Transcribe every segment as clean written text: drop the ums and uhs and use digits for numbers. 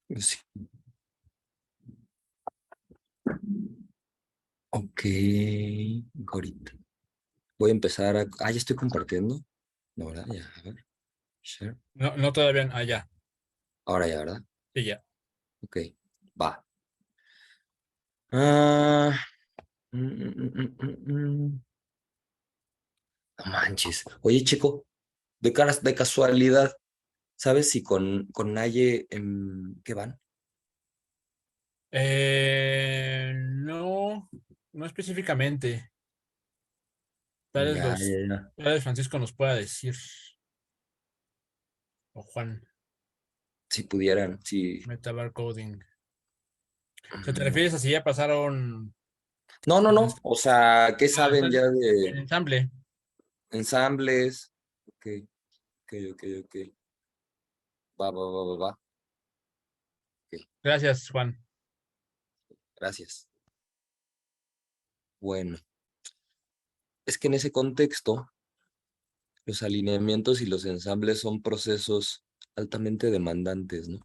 Sí. Ok, ahorita. Voy a empezar a... Ah, ya estoy compartiendo. No, ¿verdad? Ya, a ver. Share. No, no todavía. Ah, ya. Ahora ya, ¿verdad? Sí, ya. Ok, va. Ah, no manches. Oye, chico, de casualidad, ¿sabes si con Naye qué van? No, no específicamente. Ya, ya, ya. Tal vez Francisco nos pueda decir, o Juan, Si pudieran, si... Metabar Coding. O sea, ¿te No, refieres a si ya pasaron no, no, el no. O sea, ¿qué saben ya el de ensamble? ensambles? Ok, ok, ok, ok. Va, va, va, va, va. Ok, Gracias, Juan. gracias. Bueno, es que en ese contexto, los alineamientos y los ensambles son procesos altamente demandantes, ¿no?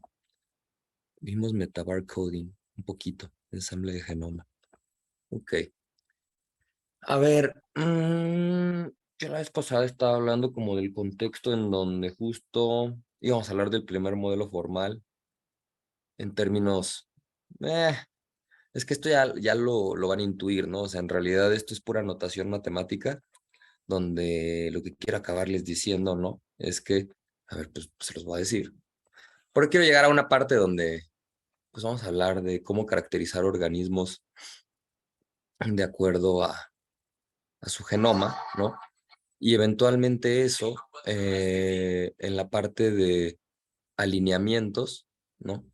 Vimos metabar coding, un poquito, ensamble de genoma. Ok. A ver, yo la vez pasada estaba hablando como del contexto en donde justo íbamos a hablar del primer modelo formal en términos, eh, es que esto ya lo van a intuir, ¿no? O sea, en realidad esto es pura notación matemática, donde lo que quiero acabarles diciendo, ¿no? Es que, a ver, pues se los voy a decir. Porque quiero llegar a una parte donde, pues vamos a hablar de cómo caracterizar organismos de acuerdo a su genoma, ¿no? Y eventualmente eso, en la parte de alineamientos, ¿no?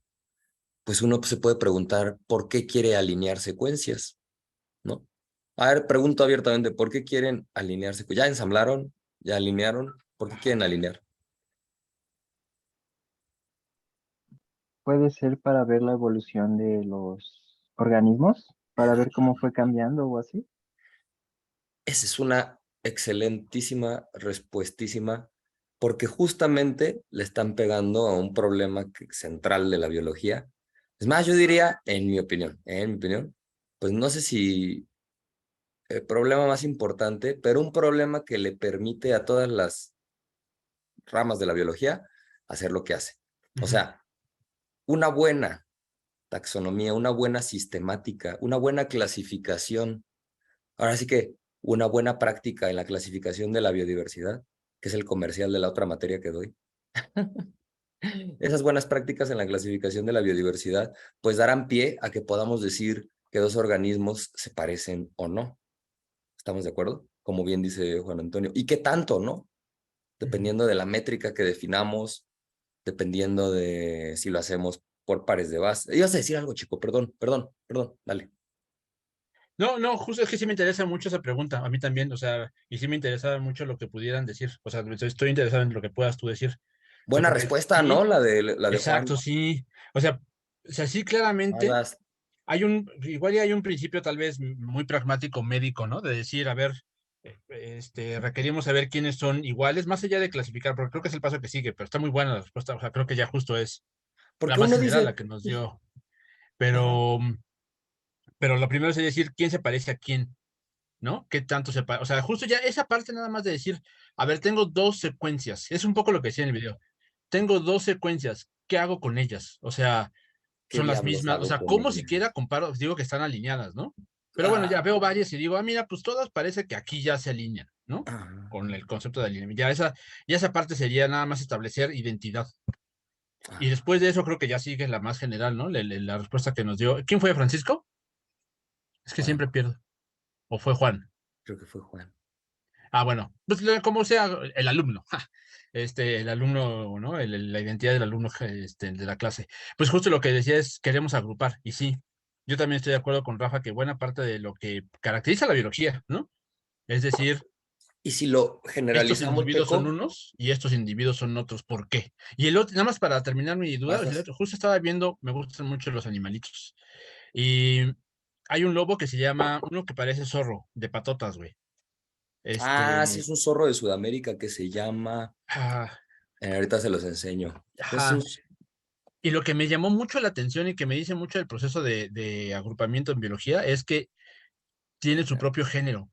Pues uno se puede preguntar por qué quiere alinear secuencias, ¿no? A ver, pregunto abiertamente, ¿por qué quieren alinearse? ¿Ya ensamblaron? ¿Ya alinearon? ¿Por qué quieren alinear? Puede ser para ver la evolución de los organismos, para ver cómo fue cambiando o así. Esa es una excelentísima respuestísima, porque justamente le están pegando a un problema central de la biología. Es más, yo diría, en mi opinión, pues no sé si el problema más importante, pero un problema que le permite a todas las ramas de la biología hacer lo que hace. O Ujú. sea, una buena taxonomía, una buena sistemática, una buena clasificación. Ahora sí que una buena práctica en la clasificación de la biodiversidad, que es el comercial de la otra materia que doy. Esas buenas prácticas en la clasificación de la biodiversidad, pues darán pie a que podamos decir que dos organismos se parecen o no. ¿Estamos de acuerdo? Como bien dice Juan Antonio. ¿Y qué tanto, no? Ujú. Dependiendo de la métrica que definamos, dependiendo de si lo hacemos por pares de base. Ibas a decir algo, chico, perdón, perdón, perdón, dale. No, no, justo es que sí me interesa mucho esa pregunta, a mí también, o sea, y sí me interesaba mucho lo que pudieran decir, o sea, estoy interesado en lo que puedas tú decir, o sea, Buena porque respuesta, ¿no? sí, La de Juan. exacto, sí, o sea, sí Vas, claramente vas. igual y hay un principio tal vez muy pragmático médico, ¿no? De decir, a ver, requerimos saber quiénes son iguales, más allá de clasificar, porque creo que es el paso que sigue, pero está muy buena la respuesta, o sea, creo que ya justo es la Porque más uno general dice, la que nos pues, dio, ajá, pero, pero lo primero es decir quién se parece a quién. ¿No? ¿Qué tanto se parece? O sea, justo ya esa parte nada más de decir, a ver, tengo dos secuencias, es un poco lo que decía en el video, tengo dos secuencias, ¿qué hago con ellas? O sea, ¿qué son las diablos mismas, o hago sea, con ¿cómo ella? siquiera comparo? Digo que están alineadas, ¿no? Pero bueno, ya Ah, veo varias y digo, mira, pues todas parece que aquí ya se alinean, ¿no? ah, Con el concepto de alineamiento. Ya esa parte sería nada más establecer identidad. Y ah, después de eso creo que ya sigue la más general, ¿no? La respuesta que nos dio. ¿Quién fue Francisco? Es que Juan, siempre pierdo. ¿O fue Juan? creo que fue Juan. Ah, bueno, pues como sea el alumno, el alumno, ¿no? La identidad del alumno, de la clase. Pues justo lo que decía es, queremos agrupar, y sí, yo también estoy de acuerdo con Rafa que buena parte de lo que caracteriza la biología, ¿no? Es decir, Y si lo estos generalizamos, individuos son Checo, unos y estos individuos son otros, ¿por qué? Y el otro, nada más para terminar mi duda, vas, vas. justo estaba viendo, me gustan mucho los animalitos, y hay un lobo que se llama, uno que parece zorro, de patotas, güey. Ah, sí, Este, es un zorro de Sudamérica que se llama, ah, ahorita se los enseño. Es un, ajá. Y lo que me llamó mucho la atención y que me dice mucho del proceso de agrupamiento en biología es que tiene su propio género.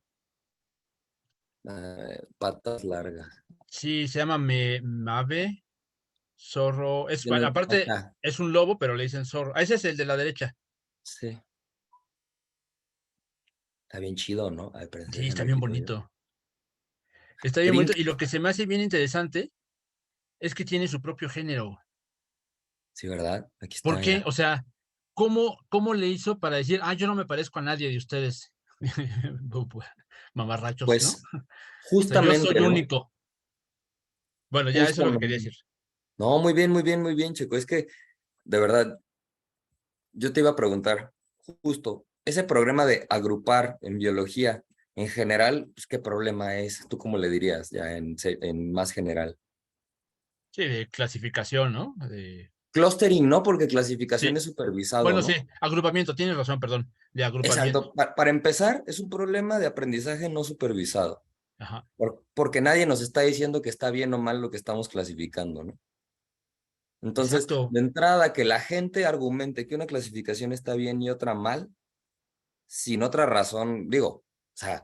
Patas largas. Sí, se llama Mave, zorro. Aparte, Acá, es un lobo, pero le dicen zorro. Ese es el de la derecha. sí. Está bien chido, ¿no? Ay, pero Sí, está déjame bien quito yo. bonito. Está Qué bien bien. bonito. Y lo que se me hace bien interesante es que tiene su propio género. Sí, ¿verdad? Aquí ¿Por está, qué? mira. O sea, ¿cómo le hizo para decir, yo no me parezco a nadie de ustedes? Mamarrachos, ¿no? Pues O sea, yo justamente, soy ¿no? único. Bueno, ya eso es lo que quería Justamente. decir. No, muy bien, muy bien, muy bien, Checo. Es que, de verdad, yo te iba a preguntar, justo, ese programa de agrupar en biología, en general, pues, ¿qué problema es? ¿Tú cómo le dirías ya en más general? Sí, de clasificación, ¿no? Clustering, ¿no? Porque clasificación Sí, es supervisado, bueno, sí, ¿no? agrupamiento, tienes razón, perdón, de agrupamiento. Exacto. Para empezar, es un problema de aprendizaje no supervisado, Ajá, porque nadie nos está diciendo que está bien o mal lo que estamos clasificando, ¿no? Entonces, exacto. de entrada, que la gente argumente que una clasificación está bien y otra mal, sin otra razón, digo, o sea,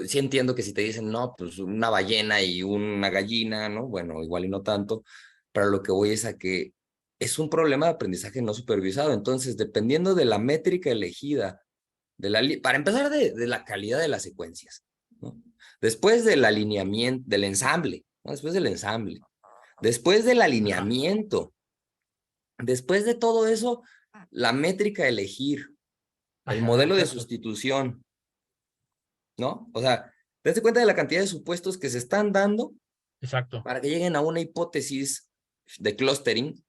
sí entiendo que si te dicen, no, pues una ballena y una gallina, ¿no? Bueno, igual y no tanto, pero lo que voy es a que es un problema de aprendizaje no supervisado. Entonces, dependiendo de la métrica elegida, para empezar de la calidad de las secuencias, ¿no? Después del alineamiento, del ensamble, ¿no? Después del ensamble, después del Ajá, alineamiento, después de todo eso, la métrica a elegir, el ajá, modelo de exacto, sustitución, ¿no? O sea, dense cuenta de la cantidad de supuestos que se están dando exacto. para que lleguen a una hipótesis de clustering,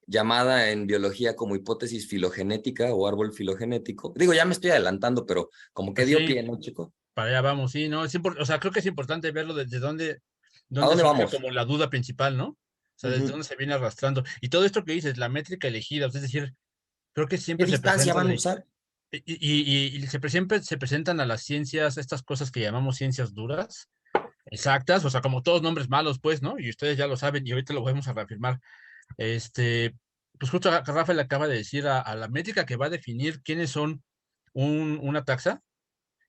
llamada en biología como hipótesis filogenética o árbol filogenético. Digo, ya me estoy adelantando, pero como que Pues dio sí, pie, ¿no, chico? para allá vamos, sí, ¿no? O sea, creo que es importante verlo desde ¿A dónde dónde surge vamos? como la duda principal, ¿no? O sea, desde Ujú. dónde se viene arrastrando. Y todo esto que dices, la métrica elegida, es decir, creo que ¿Qué siempre se distancia presenta van a usar? siempre se presentan a las ciencias, estas cosas que llamamos ciencias duras, exactas, o sea, como todos nombres malos, pues, ¿no? Y ustedes ya lo saben y ahorita lo vamos a reafirmar. Este, pues justo Rafa le acaba de decir a la métrica que va a definir quiénes son una taxa,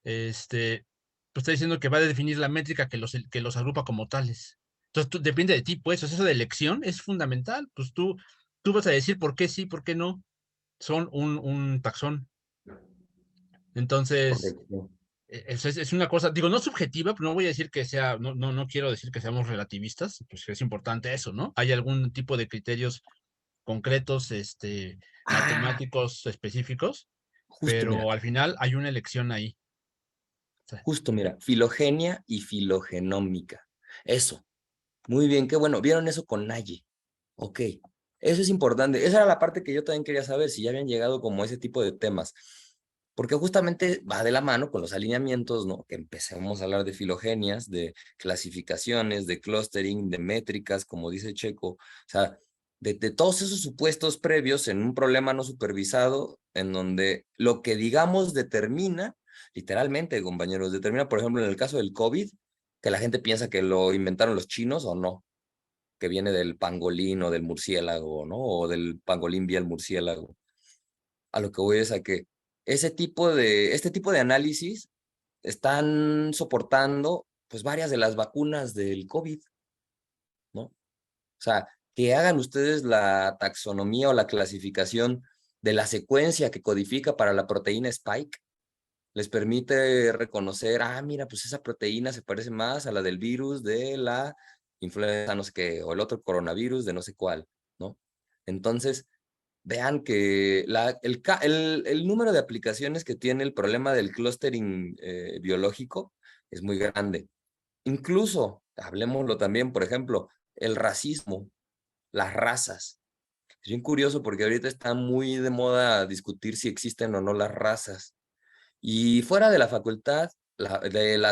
pues está diciendo que va a definir la métrica que los agrupa como tales. Entonces, depende de ti, pues, o sea, eso de elección es fundamental, pues tú vas a decir por qué sí, por qué no son un taxón. Entonces, Correcto. es una cosa, digo, no subjetiva, pero no voy a decir que sea, no quiero decir que seamos relativistas, pues es importante eso, ¿no? Hay algún tipo de criterios concretos, Ah, matemáticos específicos, justo, mira, pero al final hay una elección ahí. O sea, justo, mira, filogenia y filogenómica. Eso, muy bien, qué bueno. ¿Vieron eso con Naye? Ok, eso es importante. Esa era la parte que yo también quería saber, si ya habían llegado como a ese tipo de temas. Porque justamente va de la mano con los alineamientos, ¿no? Que empecemos a hablar de filogenias, de clasificaciones, de clustering, de métricas, como dice Checo. O sea, de todos esos supuestos previos en un problema no supervisado, en donde lo que digamos determina, literalmente, compañeros, determina, por ejemplo, en el caso del COVID, que la gente piensa que lo inventaron los chinos o no, que viene del pangolín o del murciélago, ¿no? O del pangolín vía el murciélago. A lo que voy es a que este tipo de análisis están soportando pues varias de las vacunas del COVID, ¿no? O sea, que hagan ustedes la taxonomía o la clasificación de la secuencia que codifica para la proteína Spike, les permite reconocer, mira, pues esa proteína se parece más a la del virus de la influenza, no sé qué, o el otro coronavirus de no sé cuál, ¿no? Entonces, vean que el número de aplicaciones que tiene el problema del clustering biológico es muy grande. Incluso, hablemoslo también, por ejemplo, el racismo, las razas. Es bien curioso porque ahorita está muy de moda discutir si existen o no las razas. Y fuera de la facultad,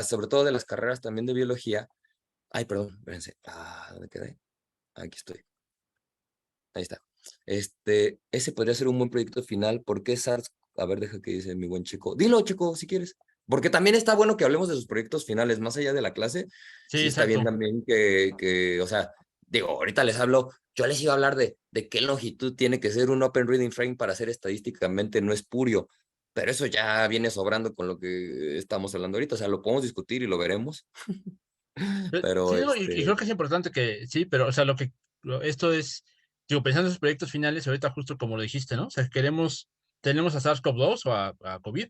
sobre todo de las carreras también de biología, ay, perdón, espérense, ¿dónde quedé? Aquí estoy. Ahí está. Ese podría ser un buen proyecto final. ¿Por qué SARS? A ver, deja que dice mi buen chico. Dilo, chico, si quieres. Porque también está bueno que hablemos de sus proyectos finales, más allá de la clase. sí, Sí está bien exacto. también o sea, digo, ahorita les hablo, yo les iba a hablar de qué longitud tiene que ser un Open Reading Frame para ser estadísticamente no espurio, pero eso ya viene sobrando con lo que estamos hablando ahorita, o sea, lo podemos discutir y lo veremos, pero Sí, no, y creo que es importante que, sí, pero, o sea, esto es, digo, pensando en los proyectos finales, ahorita justo como lo dijiste, ¿no? O sea, tenemos a SARS-CoV-2 o a COVID,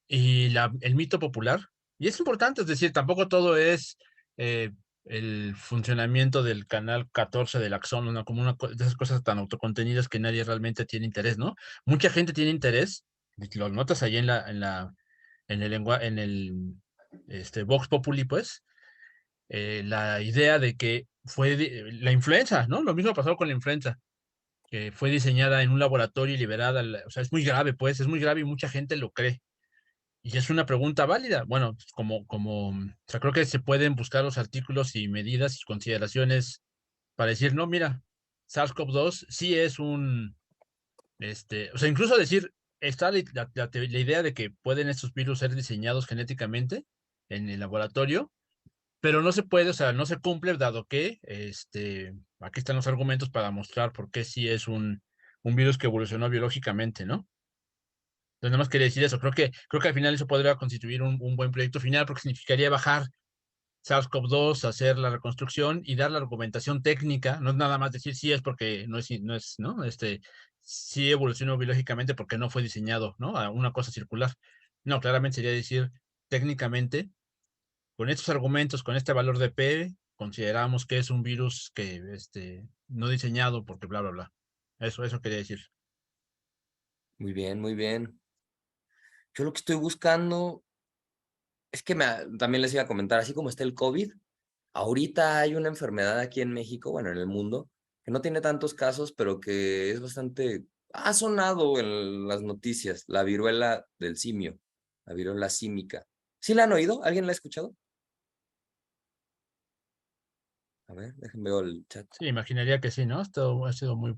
y el mito popular, y es importante, es decir, tampoco todo es eh, el funcionamiento del canal 14 del axón, como de esas cosas tan autocontenidas que nadie realmente tiene interés, ¿no? Mucha gente tiene interés, y lo notas ahí en el lenguaje, Vox Populi, pues, la idea de que la influenza, ¿no? Lo mismo pasó con la influenza, que fue diseñada en un laboratorio y liberada, o sea, es muy grave, pues, es muy grave y mucha gente lo cree. Y es una pregunta válida. Bueno, pues, o sea, creo que se pueden buscar los artículos y medidas y consideraciones para decir, no, mira, SARS-CoV-2 sí es o sea, incluso decir, está la idea de que pueden estos virus ser diseñados genéticamente en el laboratorio, pero no se puede, o sea, no se cumple, dado que, aquí están los argumentos para mostrar por qué sí es un virus que evolucionó biológicamente, ¿no? Entonces, nada más quería decir eso. Creo que al final eso podría constituir un buen proyecto final, porque significaría bajar SARS-CoV-2, hacer la reconstrucción y dar la argumentación técnica. No es nada más decir sí es porque ¿no? Sí evolucionó biológicamente porque no fue diseñado, ¿no? A una cosa circular. No, claramente sería decir técnicamente, con estos argumentos, con este valor de P, consideramos que es un virus que, no diseñado porque bla, bla, bla. Eso quería decir. muy bien, muy bien. Yo lo que estoy buscando es que también les iba a comentar, así como está el COVID, ahorita hay una enfermedad aquí en México, bueno, en el mundo, que no tiene tantos casos, pero que es bastante, ha sonado en las noticias, la viruela del simio, la viruela símica. ¿Sí la han oído? ¿Alguien la ha escuchado? A ver, déjenme ver el chat. Sí, imaginaría que sí, ¿no? Esto ha sido muy...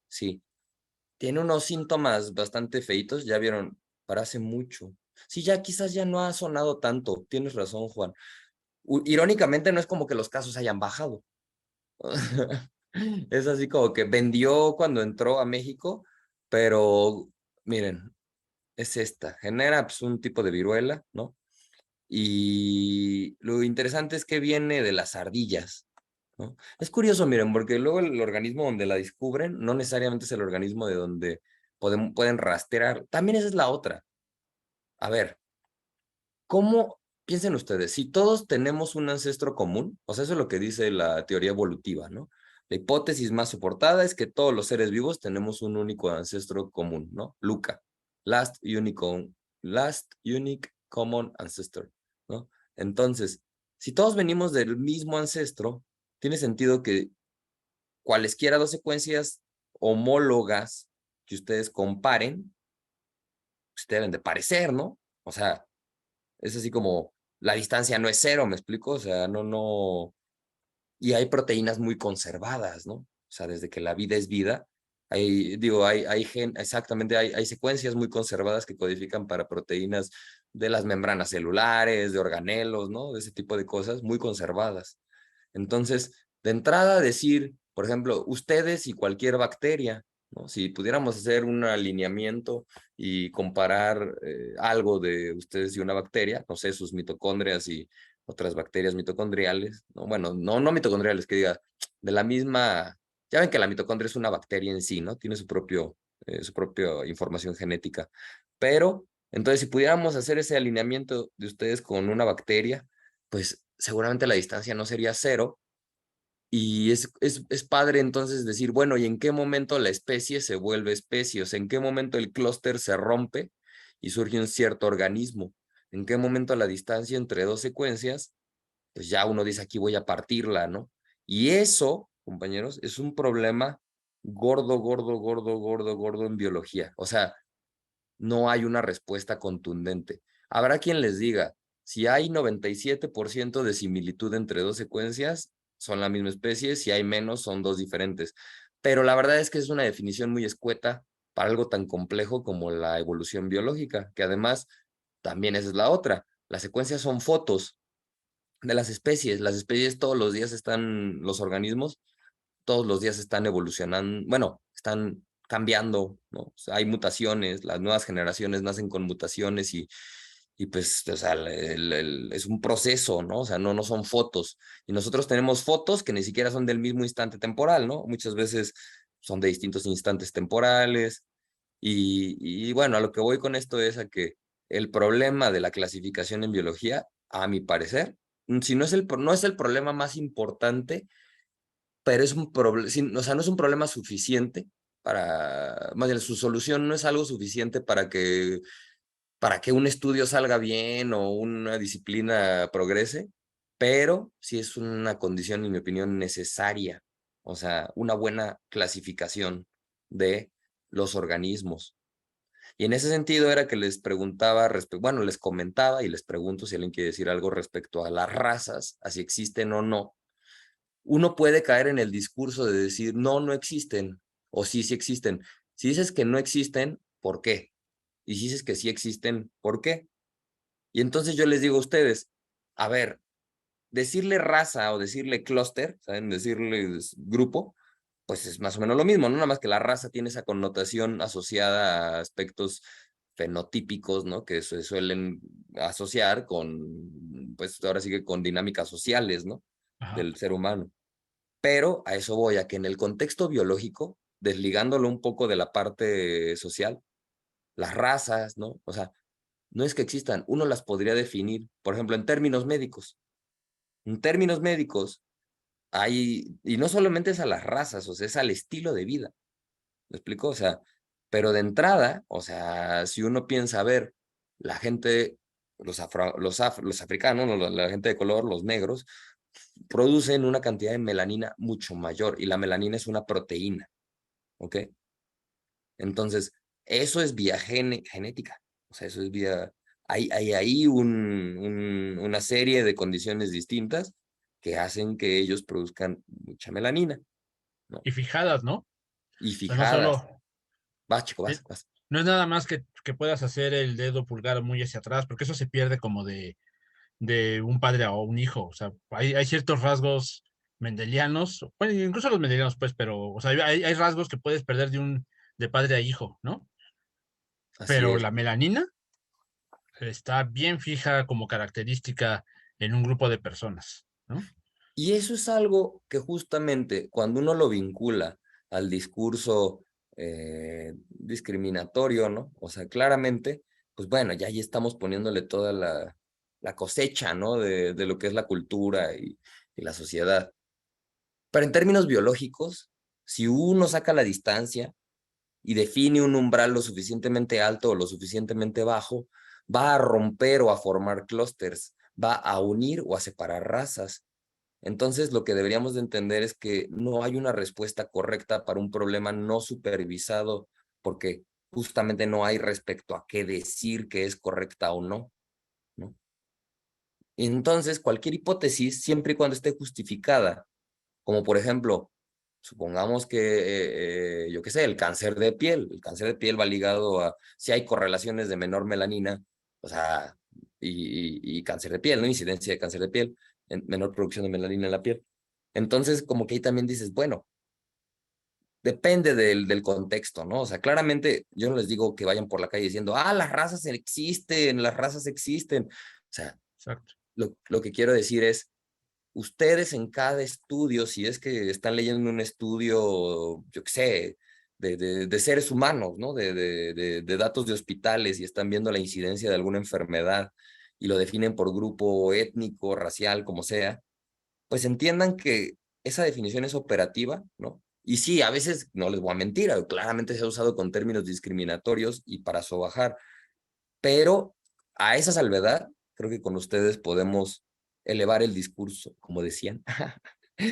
Sí, tiene unos síntomas bastante feitos, ya vieron, para hace mucho. Sí, ya quizás ya no ha sonado tanto, tienes razón, Juan. Irónicamente no es como que los casos hayan bajado. Es así como que vendió cuando entró a México, pero miren, es esta, genera pues, un tipo de viruela, ¿no? Y lo interesante es que viene de las ardillas, ¿no? Es curioso, miren, porque luego el organismo donde la descubren no necesariamente es el organismo de donde pueden rastrear. También esa es la otra. A ver, ¿cómo piensen ustedes? Si todos tenemos un ancestro común, o sea, eso es lo que dice la teoría evolutiva, ¿no? La hipótesis más soportada es que todos los seres vivos tenemos un único ancestro común, ¿no? Luca, last unique common ancestor, ¿no? Entonces, si todos venimos del mismo ancestro, tiene sentido que cualesquiera dos secuencias homólogas que ustedes comparen, pues deben de parecer, ¿no? O sea, es así como la distancia no es cero, ¿me explico? O sea, no. Y hay proteínas muy conservadas, ¿no? O sea, desde que la vida es vida, exactamente, hay secuencias muy conservadas que codifican para proteínas de las membranas celulares, de organelos, ¿no? De ese tipo de cosas muy conservadas. Entonces, de entrada decir, por ejemplo, ustedes y cualquier bacteria, ¿no? Si pudiéramos hacer un alineamiento y comparar algo de ustedes y una bacteria, no sé, sus mitocondrias y otras bacterias mitocondriales, ¿no? Bueno, no mitocondriales, que diga, de la misma, ya ven que la mitocondria es una bacteria en sí, ¿no? Tiene su propia información genética, pero entonces si pudiéramos hacer ese alineamiento de ustedes con una bacteria, pues seguramente la distancia no sería cero, y es padre entonces decir, bueno, ¿y en qué momento la especie se vuelve especie? O sea, ¿en qué momento el clúster se rompe y surge un cierto organismo? ¿En qué momento la distancia entre dos secuencias, pues ya uno dice, aquí voy a partirla, ¿no? Y eso, compañeros, es un problema gordo en biología. O sea, no hay una respuesta contundente. Habrá quien les diga, si hay 97% de similitud entre dos secuencias, son la misma especie, si hay menos, son dos diferentes. Pero la verdad es que es una definición muy escueta para algo tan complejo como la evolución biológica, que además también esa es la otra. Las secuencias son fotos. de las especies. Las especies todos los días están, los organismos todos los días están evolucionando, bueno, están cambiando, ¿no? O sea, hay mutaciones, las nuevas generaciones nacen con mutaciones y pues, o sea, es un proceso, ¿no? O sea, no son fotos. Y nosotros tenemos fotos que ni siquiera son del mismo instante temporal, ¿no? Muchas veces son de distintos instantes temporales. Y bueno, a lo que voy con esto es a que el problema de la clasificación en biología, a mi parecer, si no es no es el problema más importante, pero es un problema, o sea, no es un problema suficiente más bien su solución no es algo suficiente para que un estudio salga bien o una disciplina progrese, pero sí es una condición, en mi opinión, necesaria, o sea, una buena clasificación de los organismos. Y en ese sentido era que les preguntaba, bueno, les comentaba y les pregunto si alguien quiere decir algo respecto a las razas, a si existen o no. Uno puede caer en el discurso de decir, no, no existen, o sí, sí existen. Si dices que no existen, ¿por qué? Y si dices que sí existen, ¿por qué? Y entonces yo les digo a ustedes, a ver, decirle raza o decirle clúster, ¿saben? Decirle grupo, pues es más o menos lo mismo, ¿no? Nada más que la raza tiene esa connotación asociada a aspectos fenotípicos, ¿no? Que se suelen asociar con, pues ahora sí que con dinámicas sociales, ¿no? Ajá. Del ser humano. Pero a eso voy, a que en el contexto biológico, desligándolo un poco de la parte social, las razas, ¿no? O sea, no es que existan, uno las podría definir, por ejemplo, en términos médicos. En términos médicos, y no solamente es a las razas, o sea, es al estilo de vida. ¿Me explico? O sea, pero de entrada, o sea, si uno piensa, a ver, la gente, los africanos, la gente de color, los negros, producen una cantidad de melanina mucho mayor y la melanina es una proteína, ¿ok? Entonces, eso es vía genética, o sea, eso es vía, hay ahí una serie de condiciones distintas que hacen que ellos produzcan mucha melanina, ¿no? Y fijadas, ¿no? O Y sea, no fijadas, solo, vas chico, eh, vas. no es nada más que puedas hacer el dedo pulgar muy hacia atrás, porque eso se pierde como de un padre a un hijo. O sea, hay ciertos rasgos mendelianos, bueno, incluso los mendelianos, pues, pero, o sea, hay rasgos que puedes perder de padre a hijo, ¿no? Así Pero es. la melanina está bien fija como característica en un grupo de personas, ¿no? Y eso es algo que justamente cuando uno lo vincula al discurso discriminatorio, ¿no? O sea, claramente, pues bueno, ya ahí estamos poniéndole toda la cosecha, ¿no? De lo que es la cultura y la sociedad. Pero en términos biológicos, si uno saca la distancia y define un umbral lo suficientemente alto o lo suficientemente bajo, va a romper o a formar clústeres, va a unir o a separar razas. Entonces, lo que deberíamos de entender es que no hay una respuesta correcta para un problema no supervisado, porque justamente no hay respecto a qué decir que es correcta o no, ¿no? Entonces, cualquier hipótesis, siempre y cuando esté justificada, como por ejemplo, supongamos que, yo qué sé, el cáncer de piel va ligado a si hay correlaciones de menor melanina, o sea, y cáncer de piel, ¿no? Incidencia de cáncer de piel, menor producción de melanina en la piel. Entonces, como que ahí también dices, bueno, depende del contexto, ¿no? O sea, claramente yo no les digo que vayan por la calle diciendo, las razas existen, las razas existen. O sea, Exacto. lo que quiero decir es, ustedes en cada estudio, si es que están leyendo un estudio, yo qué sé, de seres humanos, ¿no? De datos de hospitales y están viendo la incidencia de alguna enfermedad y lo definen por grupo étnico, racial, como sea, pues entiendan que esa definición es operativa, ¿no? Y sí, a veces, no les voy a mentir, claramente se ha usado con términos discriminatorios y para sobajar, pero a esa salvedad, creo que con ustedes podemos elevar el discurso, como decían.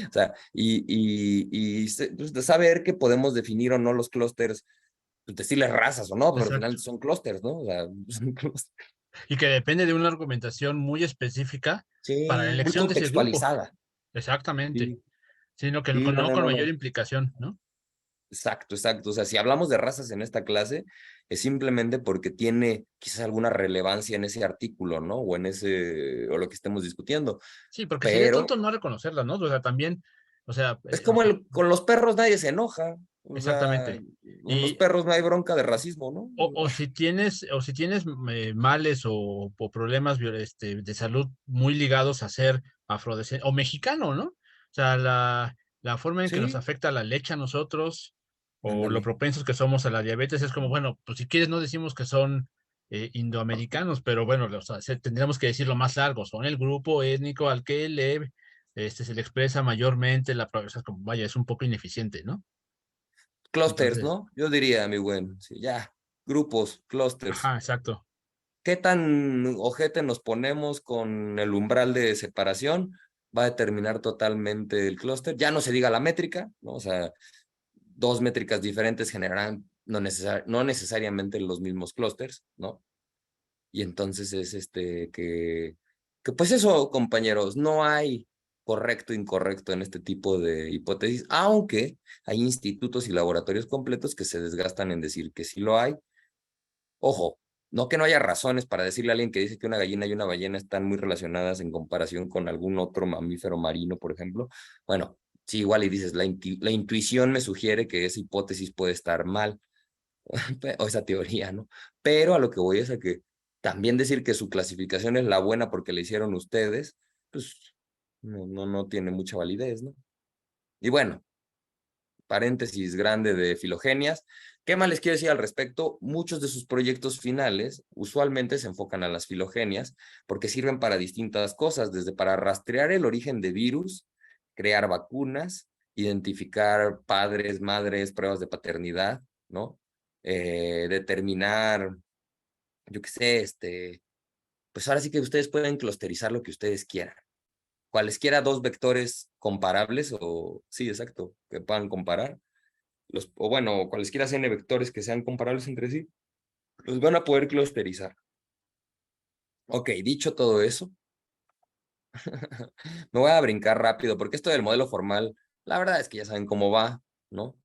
O sea, pues, de saber que podemos definir o no los clústeres, pues decirles razas o no, pero al final Exacto. son clústeres, ¿no? O sea, son clústeres. Y que depende de una argumentación muy específica para la Sí, muy elección de ese grupo. contextualizada. Exactamente. Sí, Sino que sí, no con mayor no. implicación, ¿no? Exacto, exacto. O sea, si hablamos de razas en esta clase, es simplemente porque tiene quizás alguna relevancia en ese artículo, ¿no? O en ese, o lo que estemos discutiendo. Sí, porque sería Pero tonto no reconocerlas, ¿no? O sea, también, o sea, es como con los perros nadie se enoja. O sea, exactamente. con los perros no hay bronca de racismo, ¿no? O si tienes males o problemas de salud muy ligados a ser afrodescendiente o mexicano, ¿no? O sea, la forma en que nos Sí, afecta la leche a nosotros o lo ándale. propensos que somos a la diabetes es como, bueno, pues si quieres no decimos que son indoamericanos, pero bueno, o sea, tendríamos que decirlo más largo, son el grupo étnico al que se le expresa mayormente o sea, como, vaya, es un poco ineficiente, ¿no? Clusters, Entonces, ¿no? Yo diría, mi buen. Sí, ya, grupos, clusters. ajá, exacto. ¿Qué tan ojete nos ponemos con el umbral de separación? Va a determinar totalmente el clúster. Ya no se diga la métrica, ¿no? O sea, dos métricas diferentes generarán no necesariamente los mismos clústeres, ¿no? Y entonces es que pues eso, compañeros, no hay correcto, incorrecto en este tipo de hipótesis, aunque hay institutos y laboratorios completos que se desgastan en decir que sí lo hay. Ojo, no que no haya razones para decirle a alguien que dice que una gallina y una ballena están muy relacionadas en comparación con algún otro mamífero marino, por ejemplo. Bueno, sí, igual y dices, la intuición me sugiere que esa hipótesis puede estar mal, o esa teoría, ¿no? Pero a lo que voy es a que también decir que su clasificación es la buena porque la hicieron ustedes, pues no tiene mucha validez, ¿no? Y bueno, paréntesis grande de Filogenias. ¿Qué más les quiero decir al respecto? Muchos de sus proyectos finales usualmente se enfocan a las filogenias porque sirven para distintas cosas, desde para rastrear el origen de virus, crear vacunas, identificar padres, madres, pruebas de paternidad, ¿no? Determinar, yo qué sé, pues ahora sí que ustedes pueden clusterizar lo que ustedes quieran. Cualesquiera dos vectores comparables o, sí, exacto, que puedan comparar o bueno, cualesquiera n vectores que sean comparables entre sí, los van a poder clusterizar. Ok, dicho todo eso, me voy a brincar rápido porque esto del modelo formal, la verdad es que ya saben cómo va, ¿no?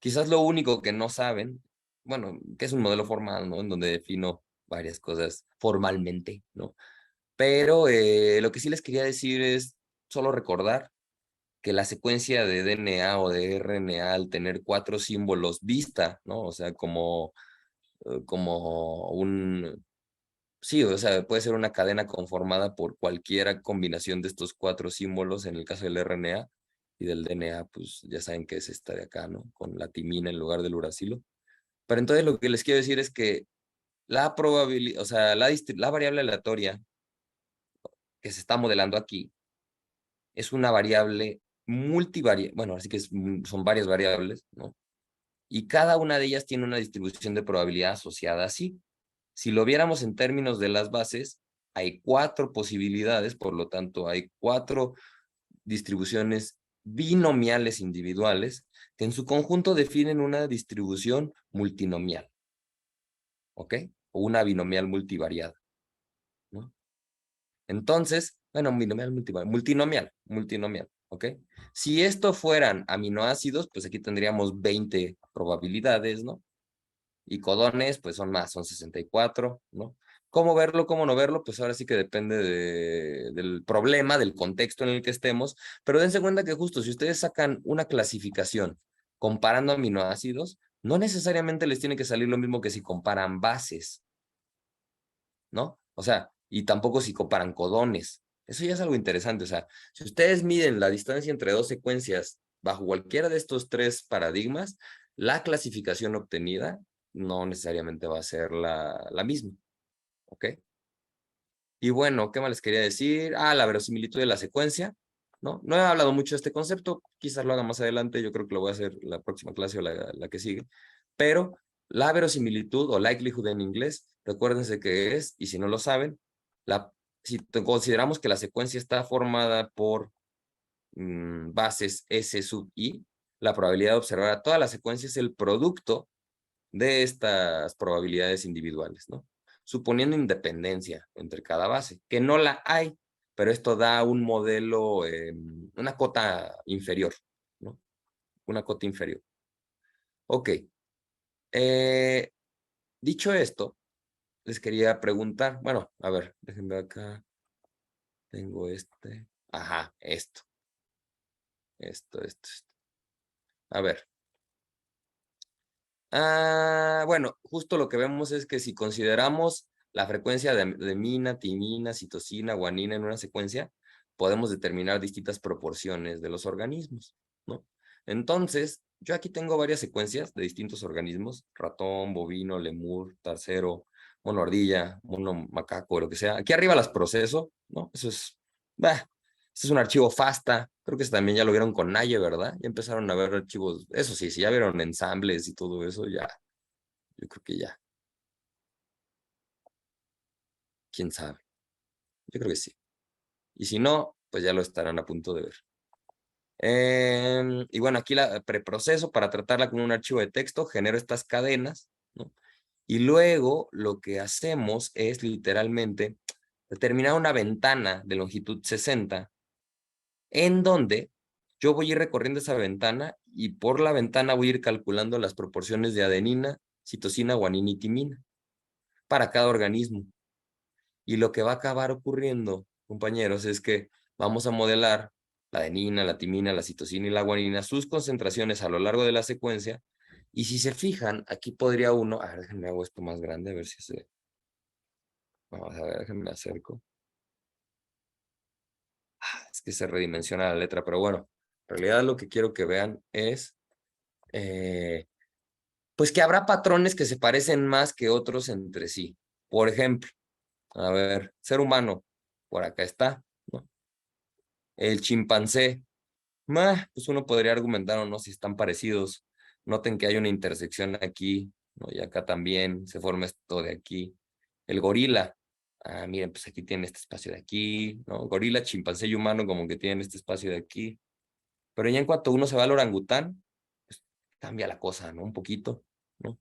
Quizás lo único que no saben, bueno, que es un modelo formal, ¿no? En donde defino varias cosas formalmente, ¿no? Pero lo que sí les quería decir es solo recordar que la secuencia de DNA o de RNA al tener 4 símbolos vista, ¿no? O sea, como sí, o sea, puede ser una cadena conformada por cualquiera combinación de estos 4 símbolos, en el caso del RNA y del DNA, pues ya saben que es esta de acá, ¿no? Con la timina en lugar del uracilo. Pero entonces lo que les quiero decir es que la probabilidad, o sea, la variable aleatoria que se está modelando aquí es una variable multivariable, bueno, así que son varias variables, ¿no? Y cada una de ellas tiene una distribución de probabilidad asociada así. Si lo viéramos en términos de las bases, hay 4 posibilidades, por lo tanto, hay 4 distribuciones binomiales individuales que en su conjunto definen una distribución multinomial, ¿ok? O una binomial multivariada, ¿no? Entonces, bueno, binomial multivariada, multinomial, ¿ok? Si esto fueran aminoácidos, pues aquí tendríamos 20 probabilidades, ¿no? Y codones, pues son más, son 64, ¿no? ¿Cómo verlo, cómo no verlo? Pues ahora sí que depende del problema, del contexto en el que estemos, pero dense cuenta que justo si ustedes sacan una clasificación comparando aminoácidos, no necesariamente les tiene que salir lo mismo que si comparan bases, ¿no? O sea, y tampoco si comparan codones. Eso ya es algo interesante, o sea, si ustedes miden la distancia entre dos secuencias bajo cualquiera de estos 3 paradigmas, la clasificación obtenida no necesariamente va a ser la misma, ¿ok? Y bueno, ¿qué más les quería decir? La verosimilitud de la secuencia, ¿no? No he hablado mucho de este concepto, quizás lo haga más adelante, yo creo que lo voy a hacer la próxima clase o la que sigue, pero la verosimilitud o likelihood en inglés, recuérdense que es, y si no lo saben, si consideramos que la secuencia está formada por bases S sub I, la probabilidad de observar a toda la secuencia es el producto de estas probabilidades individuales, ¿no? Suponiendo independencia entre cada base, que no la hay, pero esto da un modelo, una cota inferior, ¿no? Una cota inferior. Ok. Dicho esto, les quería preguntar, bueno, a ver, déjenme ver acá. Tengo este. Ajá, esto. Esto. A ver. Bueno, justo lo que vemos es que si consideramos la frecuencia de mina, timina, citosina, guanina en una secuencia, podemos determinar distintas proporciones de los organismos, ¿no? Entonces, yo aquí tengo varias secuencias de distintos organismos, ratón, bovino, lemur, tarcero, mono ardilla, mono macaco, lo que sea. Aquí arriba las proceso, ¿no? Eso es, este es un archivo FASTA, creo que ese también ya lo vieron con Naye, ¿verdad? Ya empezaron a ver archivos, eso sí, si ya vieron ensambles y todo eso, ya, yo creo que ya. ¿Quién sabe? Yo creo que sí. Y si no, pues ya lo estarán a punto de ver. Y bueno, aquí la preproceso para tratarla como un archivo de texto, genero estas cadenas, ¿no? Y luego lo que hacemos es literalmente determinar una ventana de longitud 60 en donde yo voy a ir recorriendo esa ventana y por la ventana voy a ir calculando las proporciones de adenina, citosina, guanina y timina para cada organismo. Y lo que va a acabar ocurriendo, compañeros, es que vamos a modelar la adenina, la timina, la citosina y la guanina, sus concentraciones a lo largo de la secuencia. Y si se fijan, aquí podría uno, a ver, déjenme hago esto más grande, a ver si se... Vamos a ver, déjenme acerco. Es que se redimensiona la letra, pero bueno, en realidad lo que quiero que vean es pues que habrá patrones que se parecen más que otros entre sí. Por ejemplo, a ver, ser humano, por acá está, ¿no? El chimpancé, pues uno podría argumentar o no si están parecidos. Noten que hay una intersección aquí, ¿no? Y acá también se forma esto de aquí. El gorila, miren, pues aquí tiene este espacio de aquí, ¿no? Gorila, chimpancé y humano como que tienen este espacio de aquí. Pero ya en cuanto uno se va al orangután, pues cambia la cosa, ¿no? Un poquito, ¿no?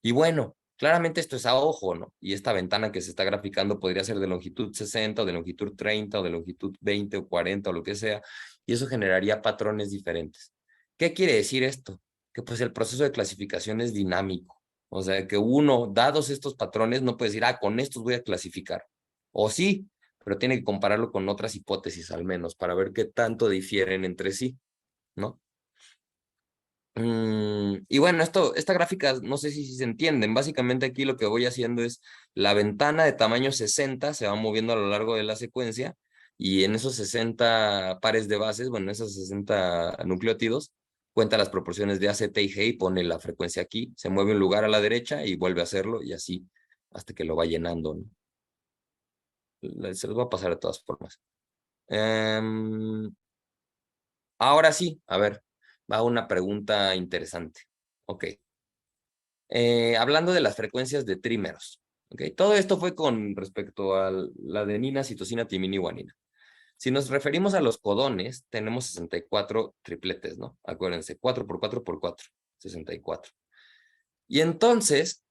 Y bueno, claramente esto es a ojo, ¿no? Y esta ventana que se está graficando podría ser de longitud 60 o de longitud 30 o de longitud 20 o 40 o lo que sea, y eso generaría patrones diferentes. ¿Qué quiere decir esto? Que pues el proceso de clasificación es dinámico. O sea, que uno, dados estos patrones, no puede decir, con estos voy a clasificar. O sí, pero tiene que compararlo con otras hipótesis al menos para ver qué tanto difieren entre sí, ¿no? Y bueno, esta gráfica no sé si se entienden. Básicamente aquí lo que voy haciendo es la ventana de tamaño 60 se va moviendo a lo largo de la secuencia y en esos 60 pares de bases, bueno, esos 60 nucleótidos, cuenta las proporciones de A, Z y G y pone la frecuencia aquí, se mueve un lugar a la derecha y vuelve a hacerlo y así hasta que lo va llenando, ¿no? Se los va a pasar de todas formas. Ahora sí, a ver, va una pregunta interesante. Ok. Hablando de las frecuencias de trímeros. ¿Okay? Todo esto fue con respecto a la adenina, citosina, timina y guanina. Si nos referimos a los codones, tenemos 64 tripletes, ¿no? Acuérdense, 4 por 4 por 4, 64. Y entonces,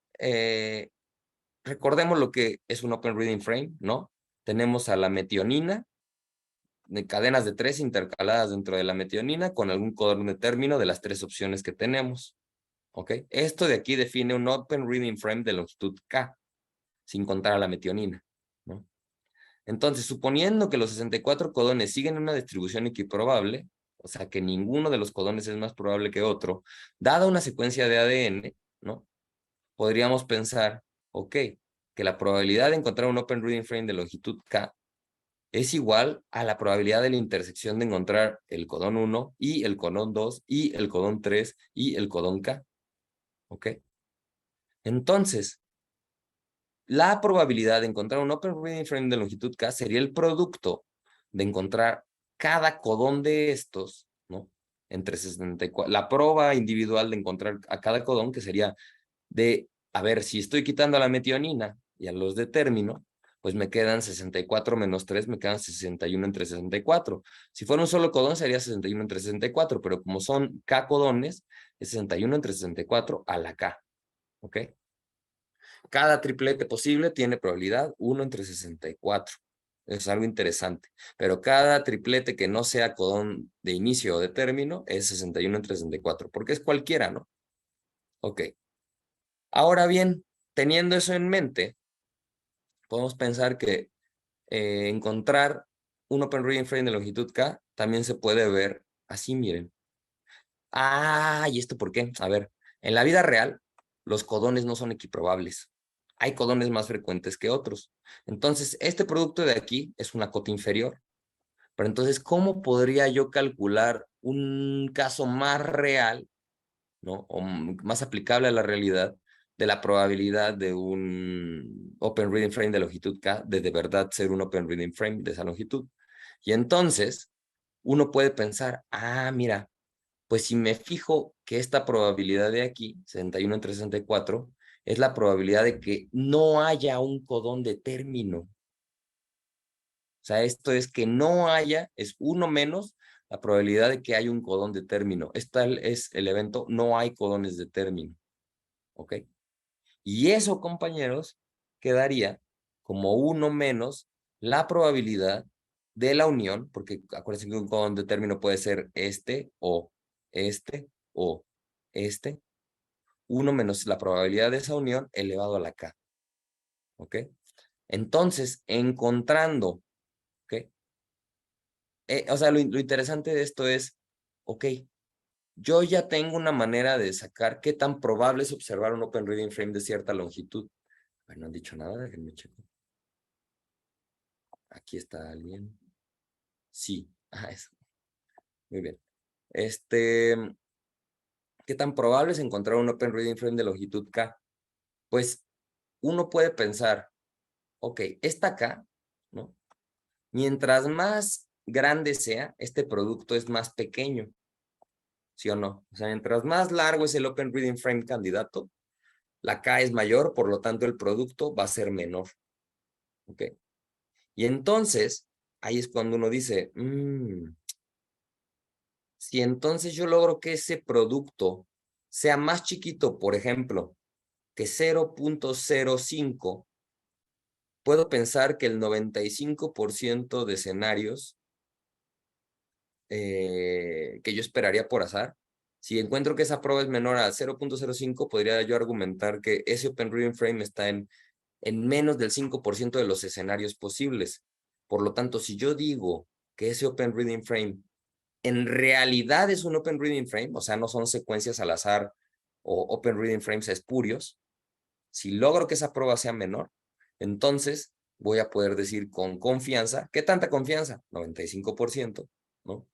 recordemos lo que es un Open Reading Frame, ¿no? Tenemos a la metionina, de cadenas de 3 intercaladas dentro de la metionina con algún codón de término de las 3 opciones que tenemos. ¿Ok? Esto de aquí define un Open Reading Frame de longitud K, sin contar a la metionina, ¿no? Entonces, suponiendo que los 64 codones siguen una distribución equiprobable, o sea que ninguno de los codones es más probable que otro, dada una secuencia de ADN, ¿no? Podríamos pensar, ok, que la probabilidad de encontrar un Open Reading Frame de longitud K es igual a la probabilidad de la intersección de encontrar el codón 1 y el codón 2 y el codón 3 y el codón K, ¿ok? Entonces, la probabilidad de encontrar un Open Reading Frame de longitud K sería el producto de encontrar cada codón de estos, ¿no? Entre 64, la proba individual de encontrar a cada codón, que sería de, a ver, si estoy quitando a la metionina y a los de término, pues me quedan 64 menos 3, me quedan 61 entre 64. Si fuera un solo codón sería 61 entre 64, pero como son K codones, es 61 entre 64 a la K, ¿ok? Cada triplete posible tiene probabilidad 1 entre 64. Es algo interesante. Pero cada triplete que no sea codón de inicio o de término es 61 entre 64, porque es cualquiera, ¿no? Ok. Ahora bien, teniendo eso en mente, podemos pensar que encontrar un Open Reading Frame de longitud K también se puede ver así, miren. Ah, ¿y esto por qué? A ver, en la vida real, los codones no son equiprobables. Hay codones más frecuentes que otros. Entonces, este producto de aquí es una cota inferior. Pero entonces, ¿cómo podría yo calcular un caso más real, ¿no? O más aplicable a la realidad de la probabilidad de un Open Reading Frame de longitud K de verdad ser un Open Reading Frame de esa longitud? Y entonces, uno puede pensar, ah, mira, pues si me fijo que esta probabilidad de aquí, 61 entre 64, es la probabilidad de que no haya un codón de término. O sea, esto es que no haya, es 1 menos la probabilidad de que haya un codón de término. Este es el evento, no hay codones de término. ¿Ok? Y eso, compañeros, quedaría como 1 menos la probabilidad de la unión, porque acuérdense que un codón de término puede ser este o este o este, 1 menos la probabilidad de esa unión elevado a la K. ¿Ok? Entonces, encontrando, ¿ok? O sea, lo interesante de esto es, ok, yo ya tengo una manera de sacar qué tan probable es observar un Open Reading Frame de cierta longitud. Bueno, no han dicho nada, déjenme checo. Aquí está alguien. Sí, eso. Muy bien. ¿Qué tan probable es encontrar un Open Reading Frame de longitud K? Pues uno puede pensar, ok, esta K, ¿no? Mientras más grande sea, este producto es más pequeño, ¿sí o no? O sea, mientras más largo es el Open Reading Frame candidato, la K es mayor, por lo tanto el producto va a ser menor, ¿ok? Y entonces, ahí es cuando uno dice, si entonces yo logro que ese producto sea más chiquito, por ejemplo, que 0.05, puedo pensar que el 95% de escenarios que yo esperaría por azar, si encuentro que esa prueba es menor a 0.05, podría yo argumentar que ese Open Reading Frame está en menos del 5% de los escenarios posibles. Por lo tanto, si yo digo que ese Open Reading Frame en realidad es un Open Reading Frame, o sea, no son secuencias al azar o Open Reading Frames espurios, si logro que esa prueba sea menor, entonces voy a poder decir con confianza, ¿qué tanta confianza? 95%, ¿no?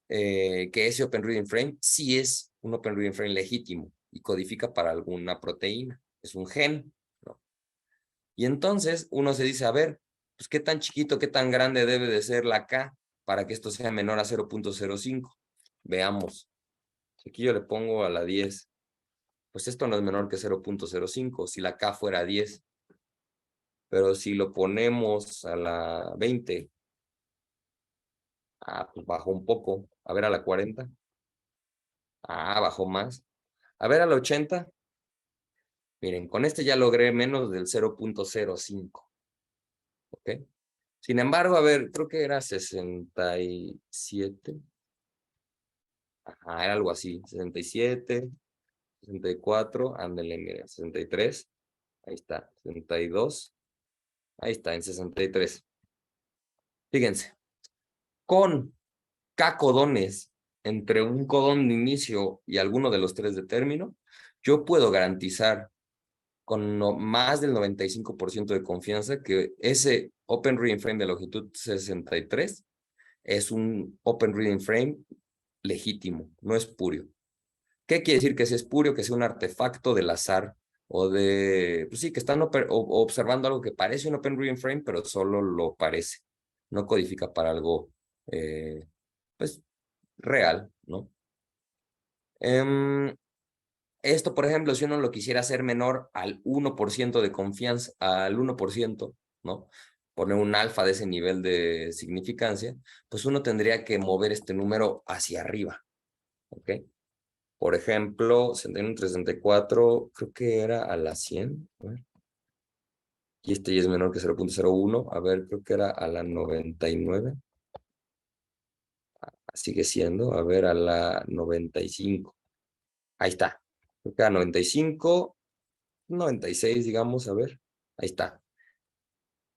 Que ese Open Reading Frame sí es un Open Reading Frame legítimo y codifica para alguna proteína, es un gen, ¿no? Y entonces uno se dice, a ver, pues qué tan chiquito, qué tan grande debe de ser la K para que esto sea menor a 0.05. Veamos. Si aquí yo le pongo a la 10, pues esto no es menor que 0.05 si la K fuera 10. Pero si lo ponemos a la 20, pues bajó un poco. A ver a la 40. Bajó más. A ver a la 80. Miren, con este ya logré menos del 0.05. ¿Ok? Sin embargo, a ver, creo que era 67. Era algo así. 67, 64, ándale, miren, 63. Ahí está, 62. Ahí está, en 63. Fíjense, con K codones entre un codón de inicio y alguno de los 3 de término, yo puedo garantizar con más del 95% de confianza que ese Open Reading Frame de longitud 63 es un Open Reading Frame legítimo, no espurio. ¿Qué quiere decir que sea espurio? Que sea un artefacto del azar o de, pues sí, que están observando algo que parece un Open Reading Frame, pero solo lo parece. No codifica para algo, pues, real, ¿no? Esto, por ejemplo, si uno lo quisiera hacer menor al 1% de confianza, al 1%, ¿no? Poner un alfa de ese nivel de significancia, pues uno tendría que mover este número hacia arriba, ¿ok? Por ejemplo, 61 entre 64, creo que era a la 100, a ver. Y este ya es menor que 0.01, a ver, creo que era a la 99. Sigue siendo, a ver, a la 95. Ahí está, Acá 95, 96, digamos, a ver. Ahí está.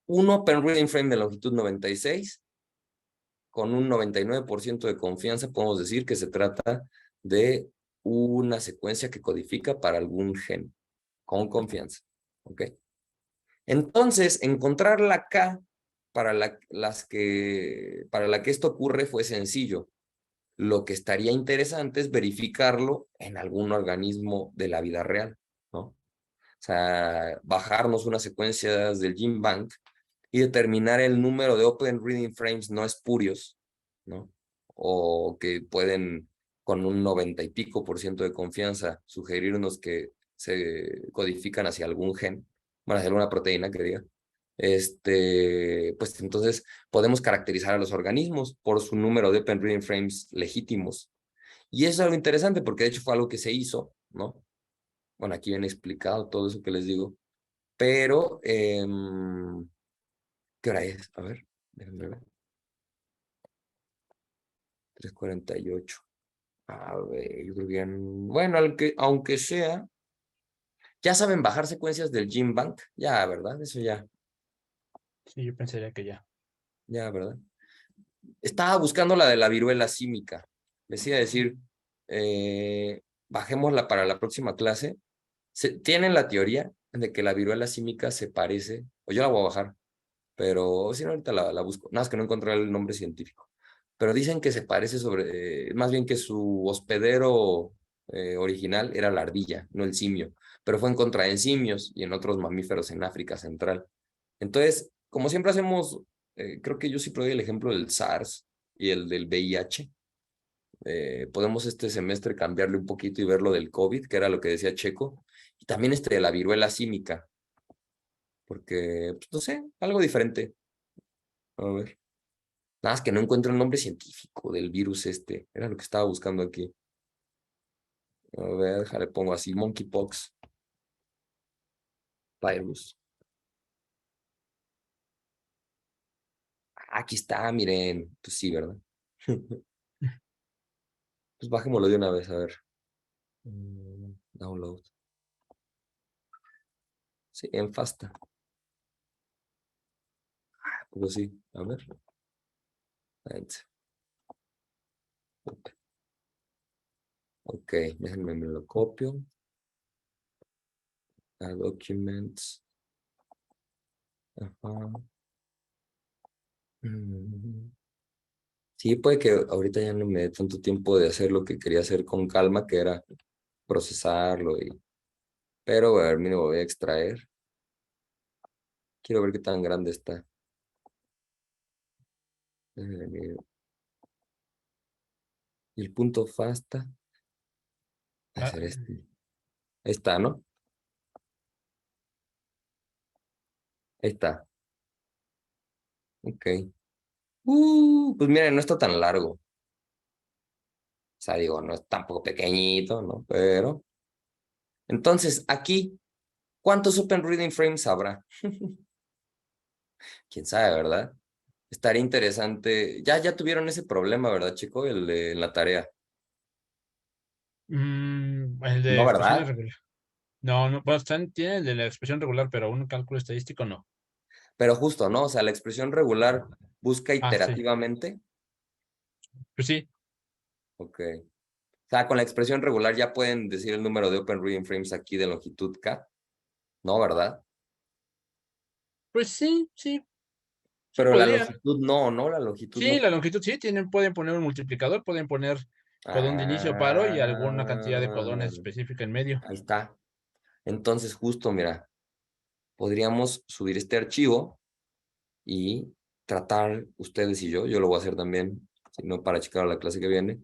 Un Open Reading Frame de longitud 96, con un 99% de confianza, podemos decir que se trata de una secuencia que codifica para algún gen, con confianza. ¿Ok? Entonces, encontrar la K para la que esto ocurre fue sencillo. Lo que estaría interesante es verificarlo en algún organismo de la vida real, ¿no? O sea, bajarnos unas secuencias del GenBank y determinar el número de Open Reading Frames no espurios, ¿no? O que pueden, con un 90 y pico por ciento de confianza, sugerirnos que se codifican hacia algún gen, bueno, hacia alguna proteína que diga. Pues entonces podemos caracterizar a los organismos por su número de Open Reading Frames legítimos. Y eso es algo interesante porque de hecho fue algo que se hizo, ¿no? Bueno, aquí viene explicado todo eso que les digo. Pero, ¿qué hora es? A ver, déjenme ver. 3:48. A ver, yo creo que bueno, aunque sea, ya saben bajar secuencias del GenBank, ya, ¿verdad? Eso ya, Sí, yo pensaría que ya. ¿verdad? Estaba buscando la de la viruela símica. Les iba a decir, bajémosla para la próxima clase. Tienen la teoría de que la viruela símica se parece, o yo la voy a bajar, pero si no, ahorita la busco. Nada más que no encontré el nombre científico. Pero dicen que se parece más bien que su hospedero original era la ardilla, no el simio, pero fue encontrada en simios y en otros mamíferos en África Central. Entonces, como siempre hacemos, creo que yo sí probé el ejemplo del SARS y el del VIH. Podemos este semestre cambiarle un poquito y ver lo del COVID, que era lo que decía Checo, y también de la viruela símica, porque, pues, no sé, algo diferente. A ver. Nada más que no encuentro el nombre científico del virus era lo que estaba buscando aquí. A ver, déjale, pongo así, monkeypox virus. Aquí está, miren. Pues sí, ¿verdad? Pues bajémoslo de una vez, a ver. Download. Sí, en Fasta. Pues sí, a ver. Ok, déjenme me lo copio. A documents. Ajá. Sí, puede que ahorita ya no me dé tanto tiempo de hacer lo que quería hacer con calma, que era procesarlo pero a ver, mira, voy a extraer. Quiero ver qué tan grande está. Y el punto FASTA. Va a ser este. Ahí está, ¿no? Ahí está. Ok. Pues miren, no está tan largo. O sea, digo, no es tampoco pequeñito, ¿no? Pero. Entonces, aquí, ¿cuántos Open Reading Frames habrá? Quién sabe, ¿verdad? Estaría interesante. Ya tuvieron ese problema, ¿verdad, chico? El de la tarea. El de No, expresiones ¿verdad? regulares. No, no, pues tiene el de la expresión regular, pero un cálculo estadístico no. Pero justo, ¿no? O sea, la expresión regular busca Ah, sí. iterativamente. Pues sí, Ok. O sea, con la expresión regular ya pueden decir el número de Open Reading Frames aquí de longitud K. No, ¿verdad? pues sí, sí, sí Pero la podrían. longitud no, la longitud Sí, no. la longitud sí, pueden poner un multiplicador, pueden poner codón de inicio paro y alguna cantidad de codones Ah, específica en medio. ahí está. Entonces, justo, mira, podríamos subir este archivo y tratar, ustedes y yo lo voy a hacer también, si no para checar la clase que viene,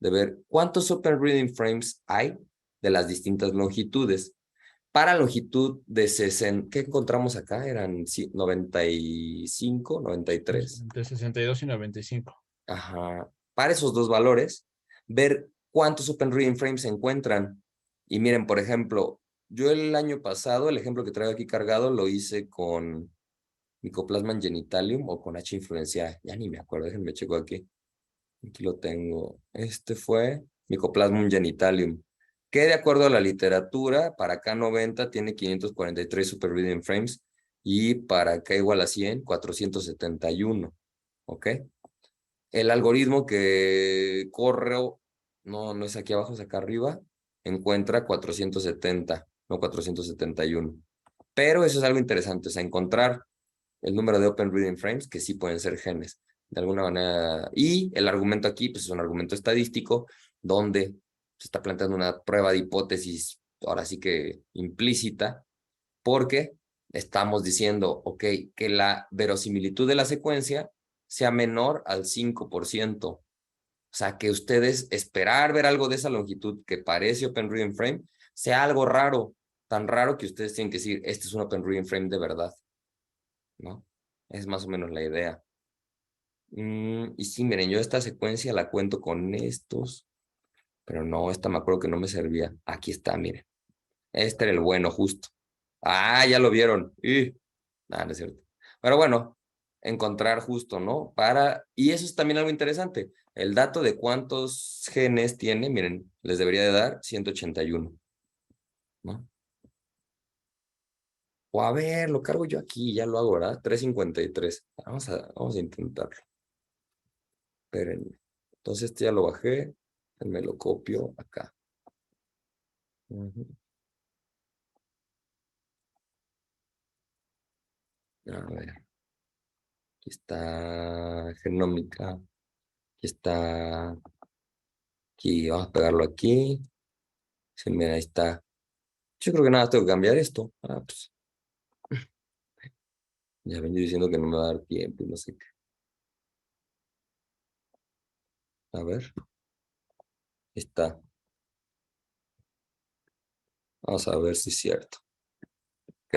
de ver cuántos Open Reading Frames hay de las distintas longitudes. Para longitud de 60, ¿qué encontramos acá? Eran 95, 93. Entre 62 y 95. Ajá. Para esos dos valores, ver cuántos Open Reading Frames se encuentran. Y miren, por ejemplo, yo el año pasado, el ejemplo que traigo aquí cargado, lo hice con Mycoplasma genitalium o con H. influenzae. Ya ni me acuerdo, déjenme checo aquí. Aquí lo tengo. Este fue Mycoplasma genitalium. que de acuerdo a la literatura, para K90 tiene 543 super reading frames y para K igual a 100, 471, ¿ok? El algoritmo que corre, no es aquí abajo, es acá arriba, encuentra 470, no 471. Pero eso es algo interesante, o sea, encontrar el número de Open Reading Frames, que sí pueden ser genes, de alguna manera. Y el argumento aquí, pues es un argumento estadístico, donde se está planteando una prueba de hipótesis, ahora sí que implícita, porque estamos diciendo, ok, que la verosimilitud de la secuencia sea menor al 5%. O sea, que ustedes esperar ver algo de esa longitud que parece Open Reading Frame, sea algo raro, tan raro que ustedes tienen que decir, este es un Open Reading Frame de verdad, ¿no? Es más o menos la idea. Y sí, miren, yo esta secuencia la cuento con estos, pero no, esta me acuerdo que no me servía. Aquí está, miren. Este era el bueno, justo. Ah, ya lo vieron. Nada, no es cierto. Pero bueno, encontrar justo, ¿no? Y eso es también algo interesante. El dato de cuántos genes tiene, miren, les debería de dar 181, ¿no? O a ver, lo cargo yo aquí, ya lo hago, ¿verdad? 353. Vamos a intentarlo. Espérenme. Entonces este ya lo bajé. Me lo copio acá. A ver. Aquí está genómica. Aquí está. Aquí, vamos a pegarlo aquí. Sí, mira, ahí está. Yo creo que nada, tengo que cambiar esto. Pues. Ya vengo diciendo que no me va a dar tiempo y no sé qué. A ver. Está. Vamos a ver si es cierto. Ok.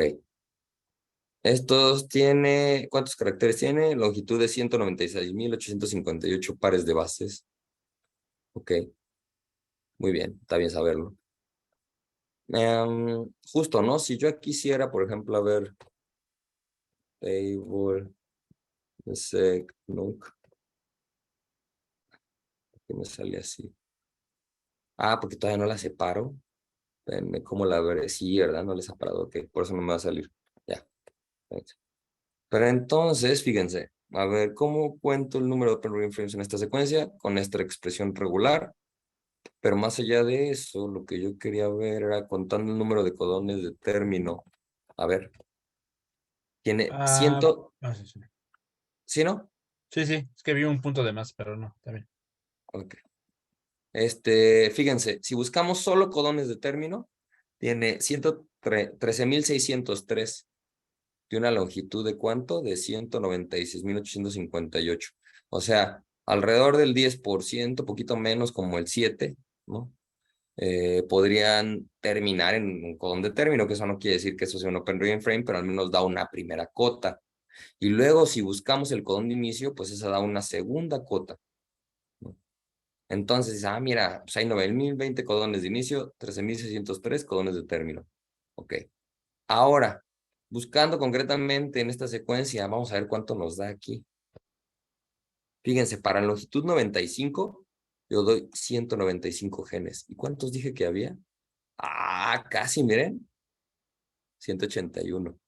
Estos tiene, ¿cuántos caracteres tiene? Longitud de 196.858 pares de bases. Ok. Muy bien, está bien saberlo. Justo, ¿no? Si yo quisiera, por ejemplo, a ver, table, sec, nunc, que me sale así. Porque todavía no la separo. ¿Cómo la veré? Sí, ¿verdad? No la he separado, ok, por eso no me va a salir. Ya. Pero entonces, fíjense, a ver, ¿cómo cuento el número de Open Reading Frames en esta secuencia? Con esta expresión regular. Pero más allá de eso, lo que yo quería ver era contando el número de codones de término. A ver, tiene 100, Sí, sí. ¿sí, no? Sí, sí, es que vi un punto de más, pero no, está bien. Ok. Fíjense, si buscamos solo codones de término, tiene 13.603 de una longitud de ¿cuánto? De 196.858. O sea, alrededor del 10%, poquito menos como el 7, ¿no? Podrían terminar en un codón de término, que eso no quiere decir que eso sea un Open Reading Frame, pero al menos da una primera cota. Y luego, si buscamos el codón de inicio, pues esa da una segunda cota, ¿no? Entonces, mira, pues hay 9.020 codones de inicio, 13.603 codones de término. Ok. Ahora, buscando concretamente en esta secuencia, vamos a ver cuánto nos da aquí. Fíjense, para longitud 95, yo doy 195 genes. ¿Y cuántos dije que había? Casi, miren. 181.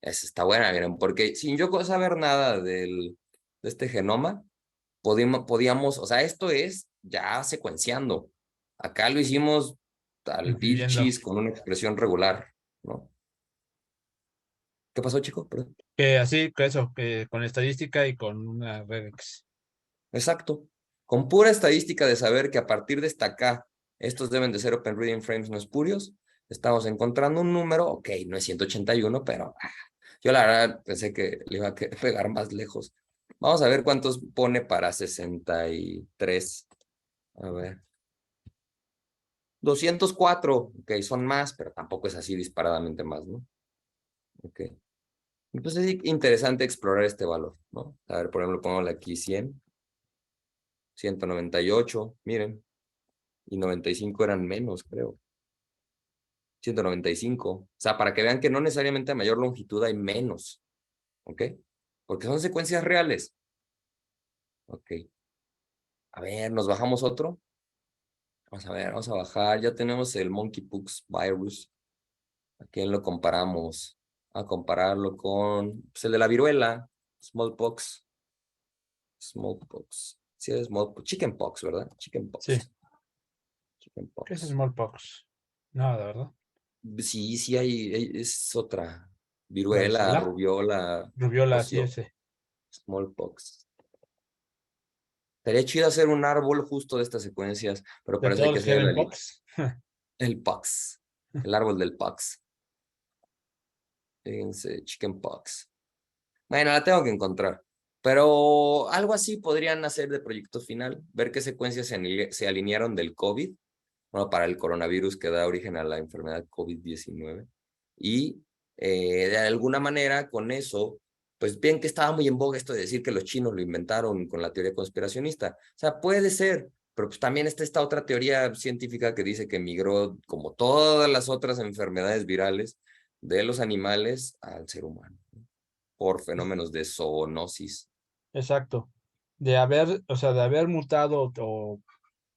Esa está buena, miren, porque sin yo saber nada de este genoma, podíamos, o sea, esto es ya secuenciando. Acá lo hicimos al Influyendo. vilchis con una expresión regular, ¿no? ¿Qué pasó, chico? Perdón. Que así, que eso, que con estadística y con una regex. Exacto. Con pura estadística de saber que a partir de esta acá, estos deben de ser Open Reading Frames no espurios, estamos encontrando un número, ok, no es 181, pero yo la verdad pensé que le iba a pegar más lejos. Vamos a ver cuántos pone para 63. A ver. 204, ok, son más, pero tampoco es así disparadamente más, ¿no? Ok. Entonces es interesante explorar este valor, ¿no? A ver, por ejemplo, pongámosle aquí 100, 198, miren, y 95 eran menos, creo. 195. O sea, para que vean que no necesariamente a mayor longitud hay menos, ¿ok? Porque son secuencias reales. Ok. A ver, nos bajamos otro. Vamos a ver, vamos a bajar. Ya tenemos el Monkeypox virus. ¿A quién lo comparamos? A compararlo con pues, el de la viruela, smallpox. Smallpox. Sí, es smallpox. Chickenpox, ¿verdad? Sí. Chickenpox. ¿Qué es Chickenpox. smallpox? Nada, ¿verdad? Sí, sí, es otra. Viruela, ¿Varicela? rubiola, Rubiola, sí, ocio, ese. smallpox. Estaría chido hacer un árbol justo de estas secuencias, pero De para eso hay todos que los que hacer eran pox. el pox, el árbol del pox. Fíjense, chickenpox. Bueno, la tengo que encontrar. Pero algo así podrían hacer de proyecto final, ver qué secuencias se alinearon del COVID, bueno, para el coronavirus que da origen a la enfermedad COVID-19. Y de alguna manera con eso, pues bien que estaba muy en boga esto de decir que los chinos lo inventaron con la teoría conspiracionista. O sea, puede ser, pero pues también está esta otra teoría científica que dice que migró, como todas las otras enfermedades virales, de los animales al ser humano por fenómenos de zoonosis. Exacto. De haber, o sea, de haber mutado o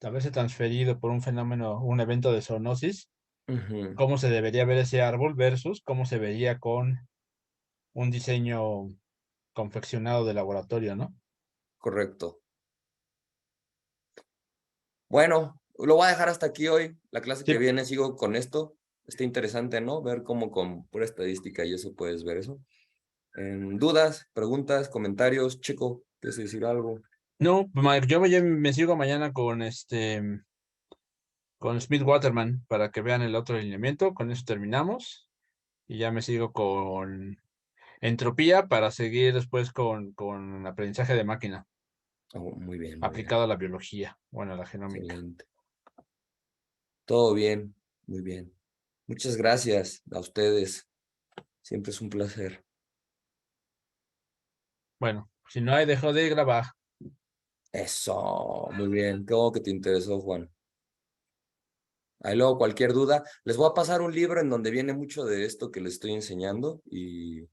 de haberse transferido por un fenómeno, un evento de zoonosis, Ujú, cómo se debería ver ese árbol versus cómo se vería con un diseño confeccionado de laboratorio, ¿no? correcto. Bueno, lo voy a dejar hasta aquí hoy. La clase Sí, que viene sigo con esto. Está interesante, ¿no? Ver cómo con pura estadística y eso puedes ver eso. Dudas, preguntas, comentarios, Chico, ¿quieres decir algo? no, yo me sigo mañana con Smith Waterman para que vean el otro alineamiento. Con eso terminamos. Y ya me sigo con entropía para seguir después con aprendizaje de máquina Oh, muy bien, muy bien. aplicado a la biología, bueno, a la genómica. Excelente. Todo bien, muy bien. Muchas gracias a ustedes. Siempre es un placer. Bueno, si no hay, dejo de grabar. Eso, muy bien. Qué bueno que te interesó, Juan. Ahí luego cualquier duda. Les voy a pasar un libro en donde viene mucho de esto que les estoy enseñando y